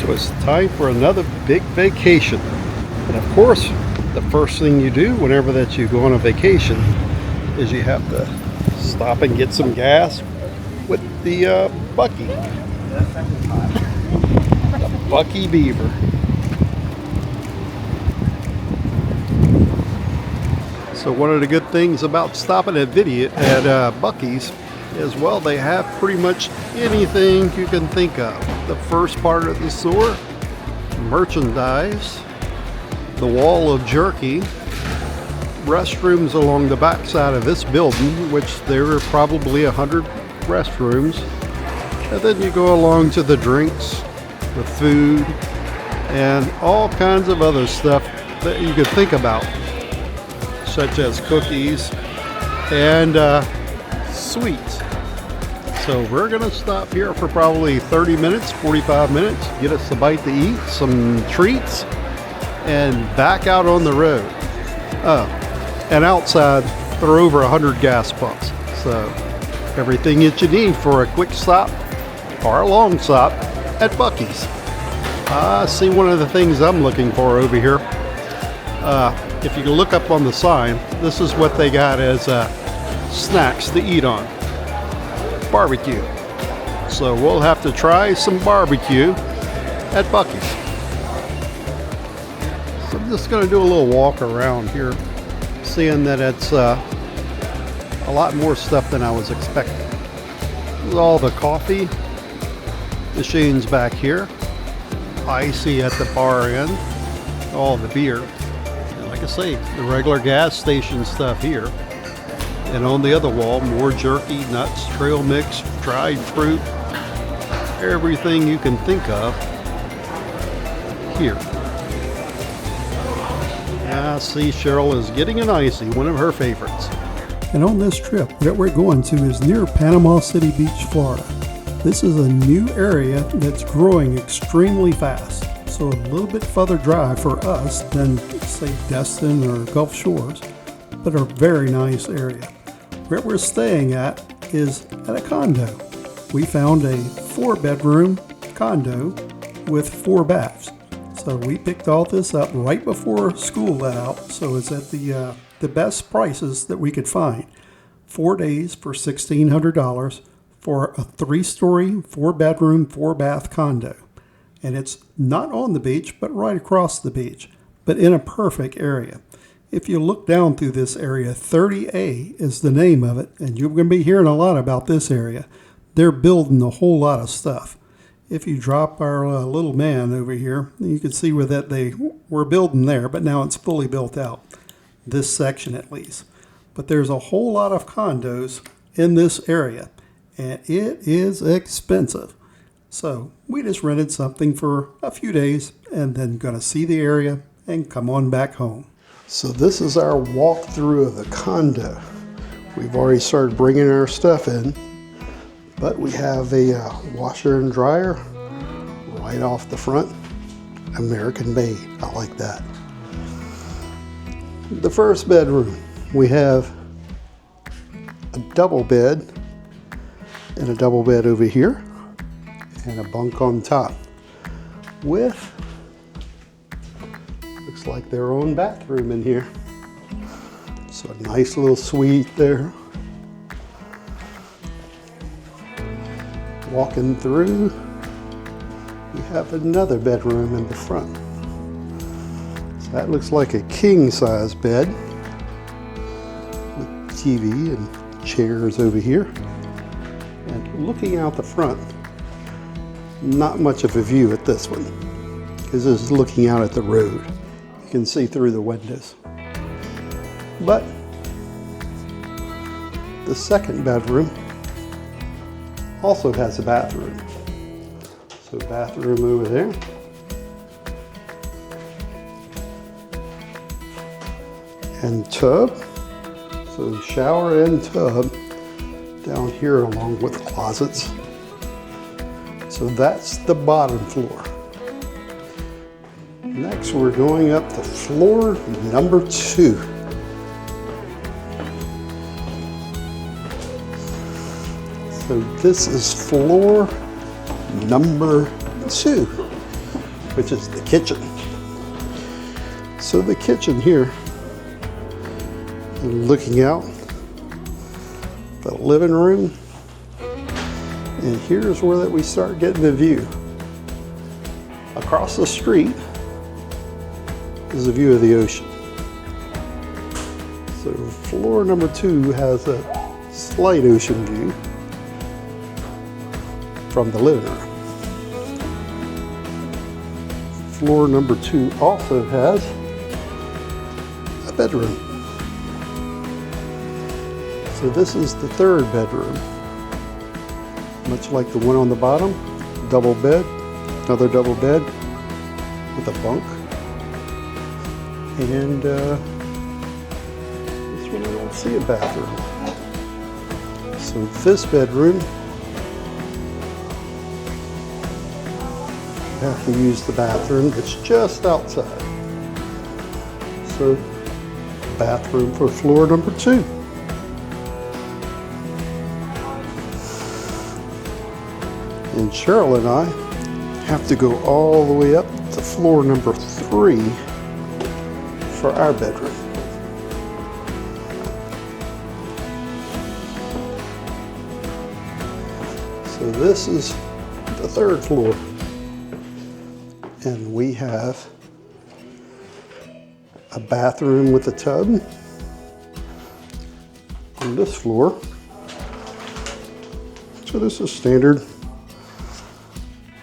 So it's time for another big vacation. And of course, the first thing you do whenever that you go on a vacation is you have to stop and get some gas with the Buc-ee. The Buc-ee Beaver. So one of the good things about stopping at Buc-ee's is, well, they have pretty much anything you can think of. The first part of the store, merchandise, the wall of jerky, restrooms along the back side of this building, which there are probably 100 restrooms. And then you go along to the drinks, the food, and all kinds of other stuff that you could think about, such as cookies and sweets. So we're gonna stop here for probably 30 minutes, 45 minutes, get us a bite to eat, some treats, and back out on the road. And outside, there are over 100 gas pumps. So everything that you need for a quick stop or a long stop at Buc-ee's. I see one of the things I'm looking for over here. If you look up on the sign, this is what they got as snacks to eat on. Barbecue. So we'll have to try some barbecue at Buc-ee's. So I'm just going to do a little walk around here, seeing that it's a lot more stuff than I was expecting. There's all the coffee machines back here, icy at the bar end, all the beer, and like I say, the regular gas station stuff here. And on the other wall, more jerky, nuts, trail mix, dried fruit, everything you can think of here. I see Cheryl is getting an icy, one of her favorites. And on this trip that we're going to is near Panama City Beach, Florida. This is a new area that's growing extremely fast, so a little bit further drive for us than, say, Destin or Gulf Shores, but a very nice area. Where we're staying at is at a condo. We found a 4-bedroom condo with 4 baths. So we picked all this up right before school let out, so it's at the best prices that we could find. 4 days for $1,600 for a 3-story, 4-bedroom, 4-bath condo. And it's not on the beach, but right across the beach, but in a perfect area. If you look down through this area, 30A is the name of it, and you're going to be hearing a lot about this area. They're building a whole lot of stuff. If you drop our little man over here, you can see where that they were building there, but now it's fully built out, this section at least. But there's a whole lot of condos in this area, and it is expensive. So we just rented something for a few days and then going to see the area and come on back home. So this is our walkthrough of the condo. We've already started bringing our stuff in, but we have a washer and dryer right off the front. American made, I like that. The first bedroom, we have a double bed and a double bed over here and a bunk on top with looks like their own bathroom in here. So a nice little suite there. Walking through, we have another bedroom in the front. So that looks like a king-size bed with TV and chairs over here. And looking out the front, not much of a view at this one, because this is looking out at the road. You can see through the windows. But the second bedroom also has a bathroom. So bathroom over there. And tub. So shower and tub down here along with closets. So that's the bottom floor. Next we're going up to floor number 2. So this is floor number 2. which is the kitchen. So the kitchen here, looking out the living room, and here's where we start getting the view. Across the street is a view of the ocean. So floor number 2 has a slight ocean view from the living room. Floor number 2 also has a bedroom. So this is the 3rd bedroom. Much like the one on the bottom, double bed, another double bed with a bunk. And this one I don't see a bathroom. So this bedroom, you have to use the bathroom that's just outside. So bathroom for floor number 2. And Cheryl and I have to go all the way up to floor number 3 for our bedroom. So this is the 3rd floor. And we have a bathroom with a tub on this floor. So this is standard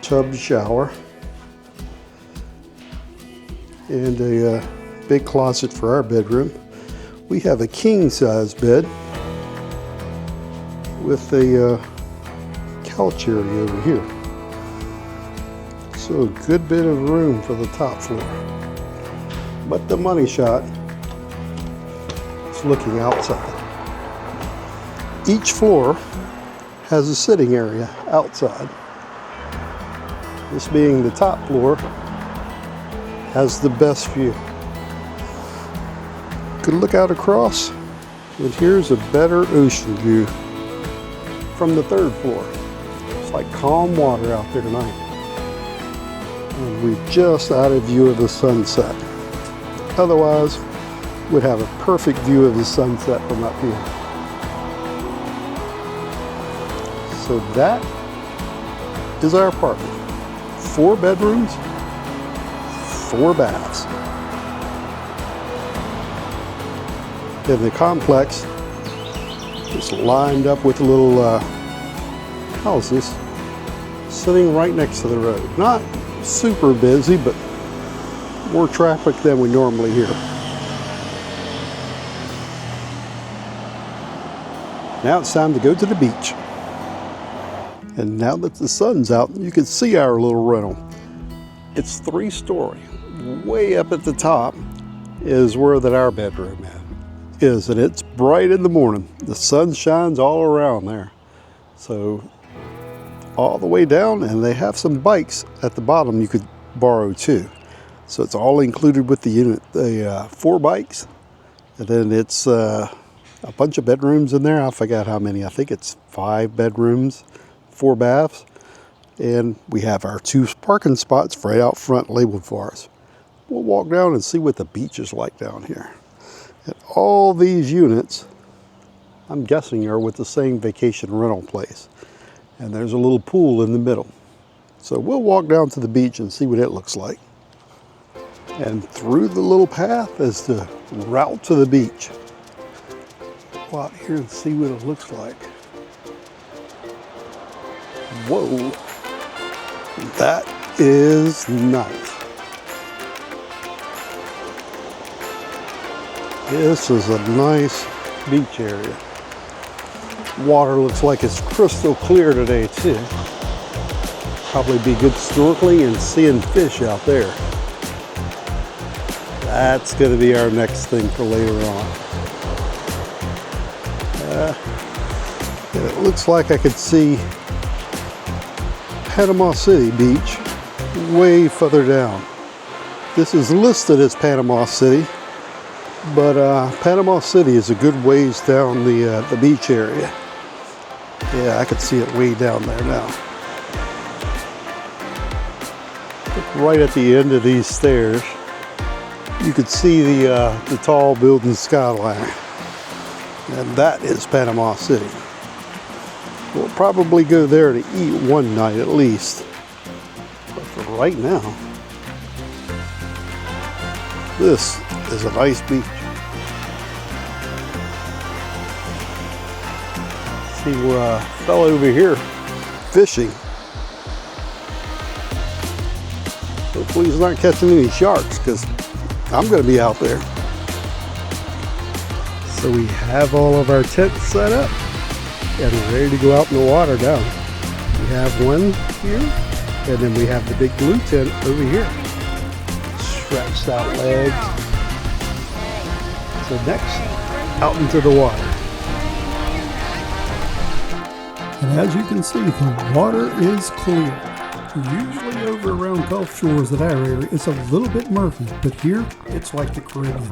tub shower and a big closet for our bedroom. We have a king size bed with a couch area over here. So a good bit of room for the top floor. But the money shot is looking outside. Each floor has a sitting area outside. This being the top floor, has the best view. Could look out across, and here's a better ocean view from the 3rd floor. It's like calm water out there tonight. And we're just out of view of the sunset. Otherwise, we'd have a perfect view of the sunset from up here. So that is our apartment. 4 bedrooms, 4 baths. And the complex is lined up with little houses sitting right next to the road. Not super busy, but more traffic than we normally hear. Now it's time to go to the beach. And now that the sun's out, you can see our little rental. It's 3-story. Way up at the top is where that our bedroom is, and it's bright in the morning. The sun shines all around there. So all the way down, and they have some bikes at the bottom you could borrow too. So it's all included with the unit. The 4 bikes, and then it's a bunch of bedrooms in there. I forgot how many. I think it's 5 bedrooms, 4 baths, and we have our 2 parking spots right out front labeled for us. We'll walk down and see what the beach is like down here. And all these units, I'm guessing, are with the same vacation rental place. And there's a little pool in the middle. So we'll walk down to the beach and see what it looks like. And through the little path is the route to the beach. Go out here and see what it looks like. Whoa, that is nice. This is a nice beach area. Water looks like it's crystal clear today too. Probably be good snorkeling and seeing fish out there. That's going to be our next thing for later on. And it looks like I could see Panama City Beach way further down. This is listed as Panama City, but Panama City is a good ways down the beach area. Yeah, I could see it way down there now. Right at the end of these stairs, you could see the tall building skyline. And that is Panama City. We'll probably go there to eat one night at least. But for right now, this is a nice beach. See a fellow over here fishing. Hopefully he's not catching any sharks because I'm going to be out there. So we have all of our tents set up and we're ready to go out in the water now. We have one here and then we have the big blue tent over here. Stretched out legs. So next, out into the water. And as you can see, the water is clear. Usually over around Gulf Shores, that area, it's a little bit murky, but here it's like the Caribbean.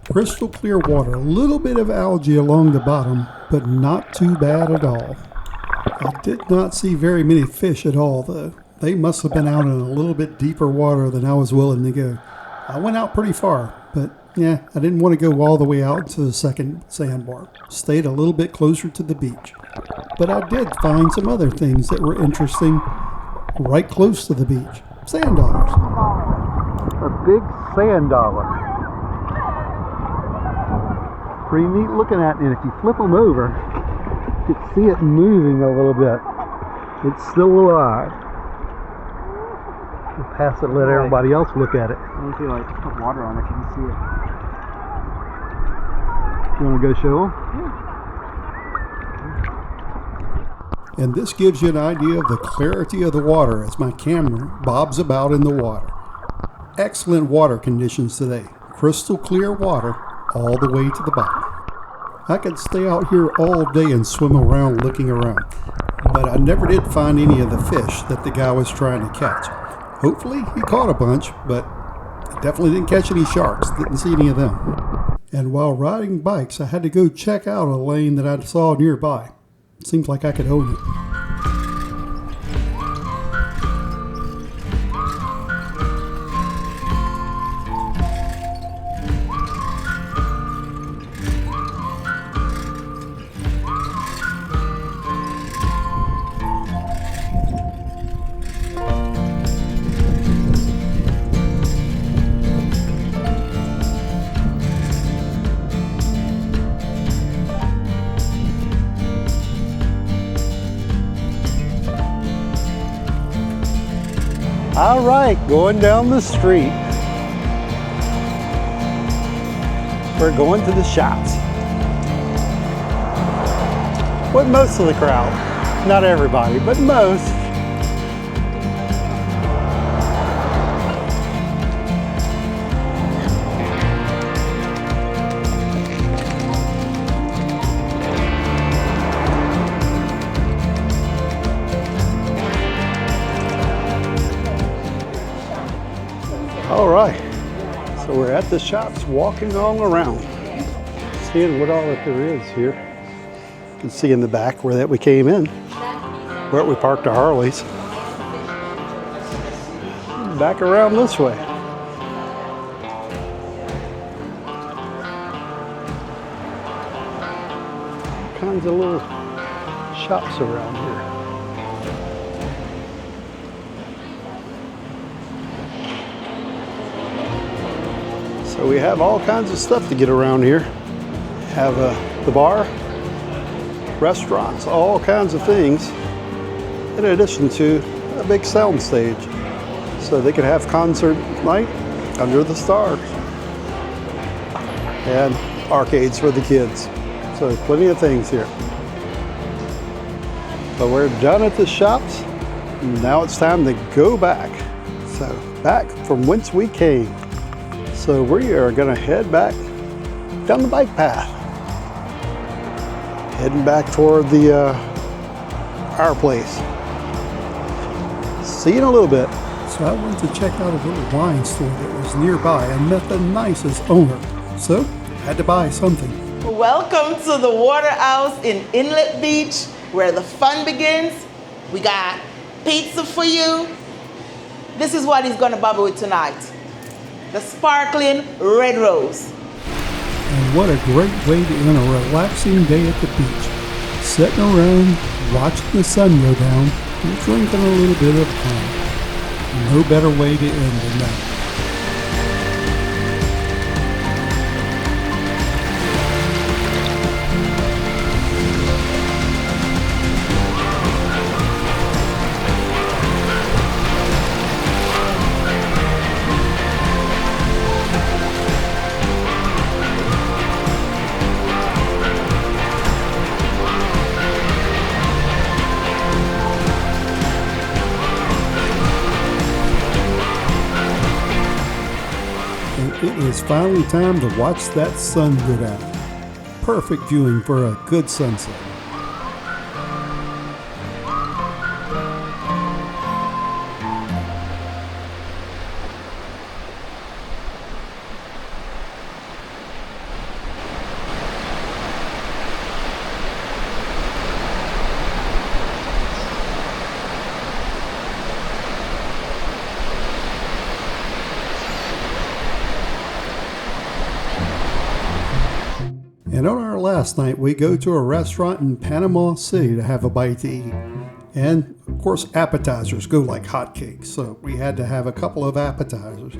Crystal clear water, a little bit of algae along the bottom, but not too bad at all. I did not see very many fish at all though. They must have been out in a little bit deeper water than I was willing to go. I went out pretty far, but yeah, I didn't want to go all the way out to the second sandbar. Stayed a little bit closer to the beach. But I did find some other things that were interesting right close to the beach. Sand dollars. A big sand dollar. Pretty neat looking at, and if you flip them over, you can see it moving a little bit. It's still alive. We'll pass it and let everybody else look at it. I don't feel like put water on it, you can see it. You want to go show them? Yeah. And this gives you an idea of the clarity of the water as my camera bobs about in the water. Excellent water conditions today. Crystal clear water all the way to the bottom. I could stay out here all day and swim around looking around, but I never did find any of the fish that the guy was trying to catch. Hopefully he caught a bunch, but I definitely didn't catch any sharks. Didn't see any of them. And while riding bikes, I had to go check out a lane that I saw nearby. Seems like I could own it. All right, going down the street. We're going to the shops. With most of the crowd. Not everybody, but most. All right, so we're at the shops walking all around, seeing what all that there is here. You can see in the back where that we came in, where we parked our Harleys. Back around this way. All kinds of little shops around here. So we have all kinds of stuff to get around here. Have the bar, restaurants, all kinds of things, in addition to a big sound stage. So they could have concert night under the stars. And arcades for the kids. So plenty of things here. But we're done at the shops. Now it's time to go back. So back from whence we came. So we are going to head back down the bike path. Heading back toward our place. See you in a little bit. So I went to check out a little wine store that was nearby and met the nicest owner. So had to buy something. Welcome to the Water House in Inlet Beach, where the fun begins. We got pizza for you, This is what he's gonna bubble with tonight. The sparkling red rose. And what a great way to end a relaxing day at the beach. Sitting around, watching the sun go down, and drinking a little bit of wine. No better way to end than that. It is finally time to watch that sun go down. Perfect viewing for a good sunset. And on our last night, we go to a restaurant in Panama City to have a bite to eat. And of course, appetizers go like hotcakes, so we had to have a couple of appetizers.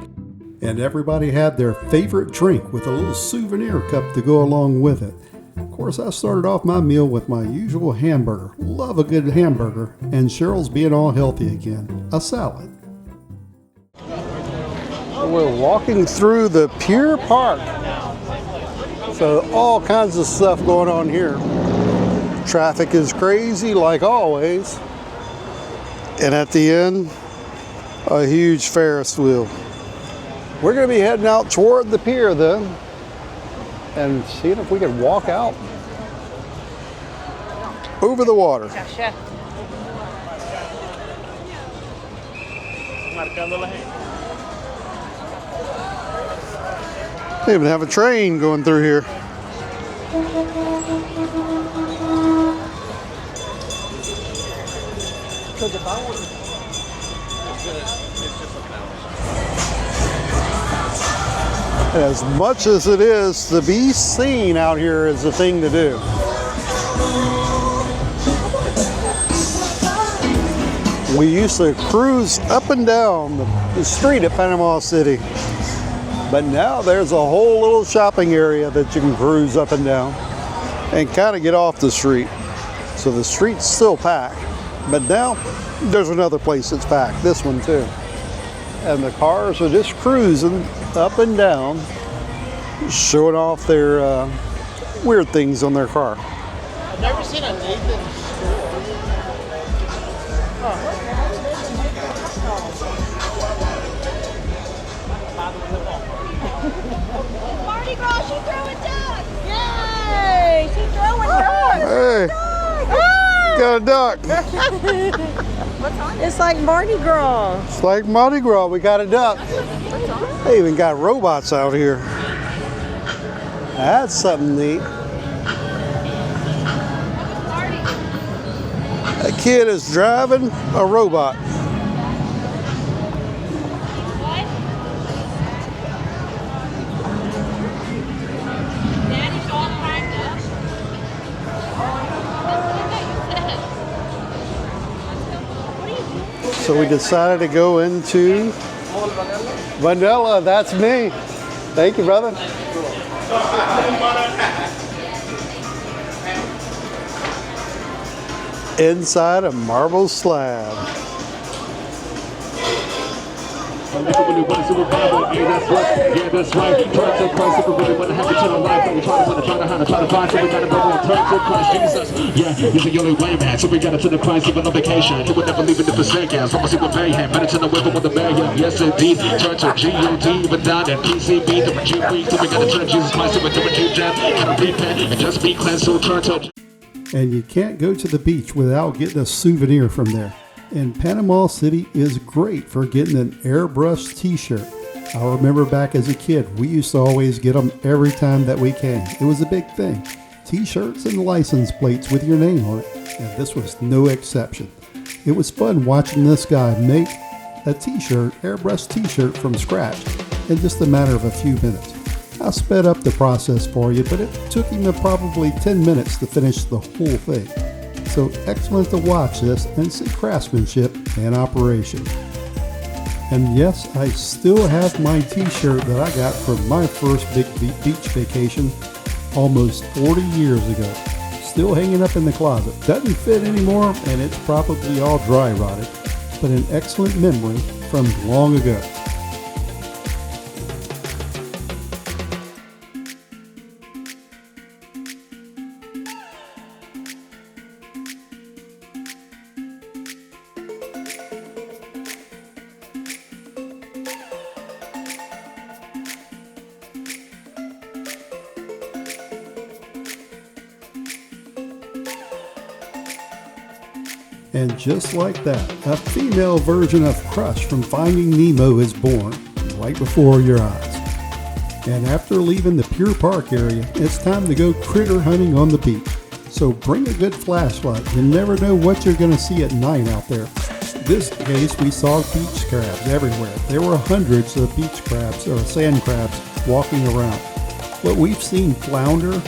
And everybody had their favorite drink with a little souvenir cup to go along with it. Of course, I started off my meal with my usual hamburger. Love a good hamburger. And Cheryl's being all healthy again. A salad. We're walking through the Pier Park. So all kinds of stuff going on here. Traffic is crazy like always. And at the end, a huge Ferris wheel. We're going to be heading out toward the pier then and seeing if we can walk out over the water. They even have a train going through here. As much as it is to be seen out here is the thing to do. We used to cruise up and down the street at Panama City. But now there's a whole little shopping area that you can cruise up and down and kind of get off the street. So the street's still packed, but now there's another place that's packed, this one too. And the cars are just cruising up and down, showing off their weird things on their car. I've never seen a Nathan store. Mardi Gras, she's throwing ducks! Yay! She's throwing ducks! Hey, got a duck. It's like Mardi Gras. It's like Mardi Gras, we got a duck. They even got robots out here. That's something neat. A kid is driving a robot. Daddy's all cracked up. So we decided to go into Vanilla. That's me. Thank you, brother. Inside a marble slab. Yeah, that's right. Try to Christ if we really want to have eternal life. But we try to find, so we gotta go and turn to Christ Jesus. Yeah, he's the only way, man. So we got to the Christ, even on vacation. He would never leave it for seconds. Almost even mayhem. Better turn away from what the mayhem. Yes, indeed. Turn to G-O-D, but down at PCB. The Jew week, so we gotta turn Jesus Christ, so we do a Jew jam. Gotta repent and just be cleansed, so turn to. And you can't go to the beach without getting a souvenir from there. And Panama City is great for getting an airbrushed t-shirt. I remember back as a kid, we used to always get them every time that we came. It was a big thing. T-shirts and license plates with your name on it. And this was no exception. It was fun watching this guy make a t-shirt, airbrush t-shirt from scratch in just a matter of a few minutes. I sped up the process for you, but it took him probably 10 minutes to finish the whole thing. So excellent to watch this and see craftsmanship in operation. And yes, I still have my t-shirt that I got from my first big beach vacation almost 40 years ago. Still hanging up in the closet. Doesn't fit anymore and it's probably all dry rotted, but an excellent memory from long ago. And just like that, a female version of Crush from Finding Nemo is born right before your eyes. And after leaving the Pier Park area, it's time to go critter hunting on the beach. So bring a good flashlight. You never know what you're going to see at night out there. This case, we saw beach crabs everywhere. There were hundreds of beach crabs or sand crabs walking around. But we've seen flounder,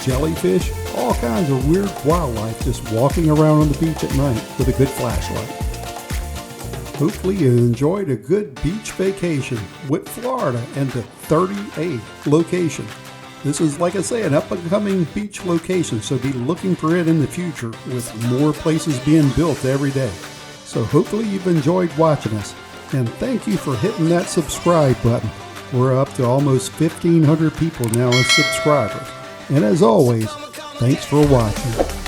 jellyfish, all kinds of weird wildlife just walking around on the beach at night with a good flashlight. Hopefully you enjoyed a good beach vacation with Florida and the 30A location. This is, like I say, an up-and-coming beach location, so be looking for it in the future with more places being built every day. So hopefully you've enjoyed watching us, and thank you for hitting that subscribe button. We're up to almost 1,500 people now as subscribers. And as always, thanks for watching.